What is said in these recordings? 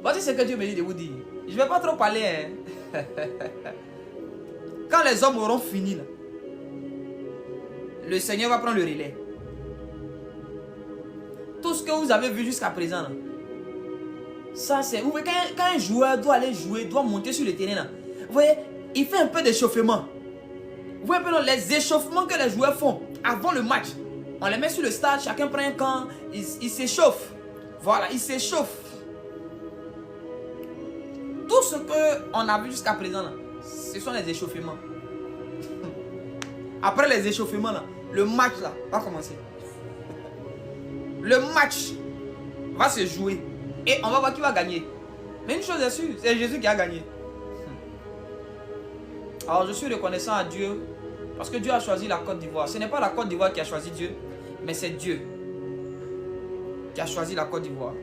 Voici ce que Dieu me dit de vous dire. Je ne vais pas trop parler. Hein. Quand les hommes auront fini, là, le Seigneur va prendre le relais. Tout ce que vous avez vu jusqu'à présent, là, ça c'est... Vous voyez, quand un joueur doit aller jouer, doit monter sur le terrain, là, vous voyez, il fait un peu d'échauffement. Vous voyez un peu les échauffements que les joueurs font avant le match. On les met sur le stade, chacun prend un camp, il s'échauffe. Voilà, il s'échauffe. Tout ce qu'on a vu jusqu'à présent, là, ce sont les échauffements. Après les échauffements, là, le match là, va commencer. Le match va se jouer. Et on va voir qui va gagner. Mais une chose est sûre, c'est Jésus qui a gagné. Alors je suis reconnaissant à Dieu parce que Dieu a choisi la Côte d'Ivoire. Ce n'est pas la Côte d'Ivoire qui a choisi Dieu, mais c'est Dieu qui a choisi la Côte d'Ivoire.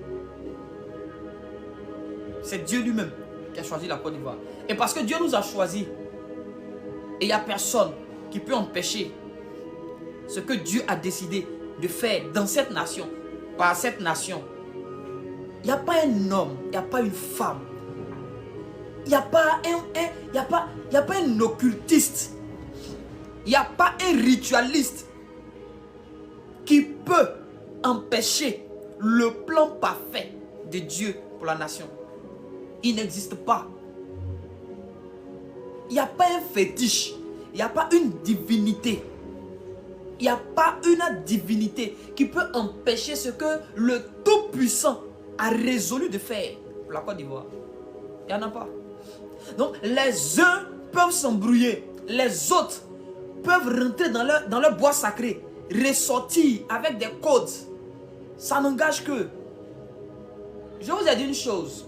C'est Dieu lui-même qui a choisi la Côte d'Ivoire. Et parce que Dieu nous a choisis, et il n'y a personne qui peut empêcher ce que Dieu a décidé de faire dans cette nation, par cette nation. Il n'y a pas un homme, il n'y a pas une femme, il n'y a pas un occultiste, il n'y a pas un ritualiste qui peut empêcher le plan parfait de Dieu pour la nation. Il n'existe pas. Il n'y a pas un fétiche, il n'y a pas une divinité. Il n'y a pas une divinité qui peut empêcher ce que le Tout-Puissant a résolu de faire pour la Côte d'Ivoire. Il n'y en a pas. Donc les uns peuvent s'embrouiller, les autres peuvent rentrer dans leur bois sacré, ressortir avec des codes. Ça n'engage que. Je vous ai dit une chose.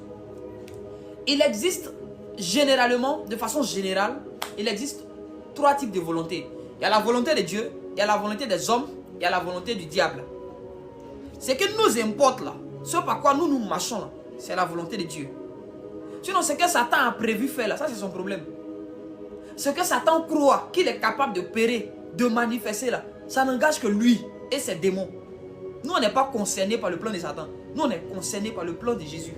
Il existe généralement, de façon générale, il existe 3 types de volonté. Il y a la volonté de Dieu, il y a la volonté des hommes, il y a la volonté du diable. Ce qui nous importe là, ce par quoi nous marchons là, c'est la volonté de Dieu. Sinon, ce que Satan a prévu faire là, ça c'est son problème. Ce que Satan croit qu'il est capable de pérer, de manifester là, ça n'engage que lui et ses démons. Nous, on n'est pas concernés par le plan de Satan. Nous, on est concernés par le plan de Jésus.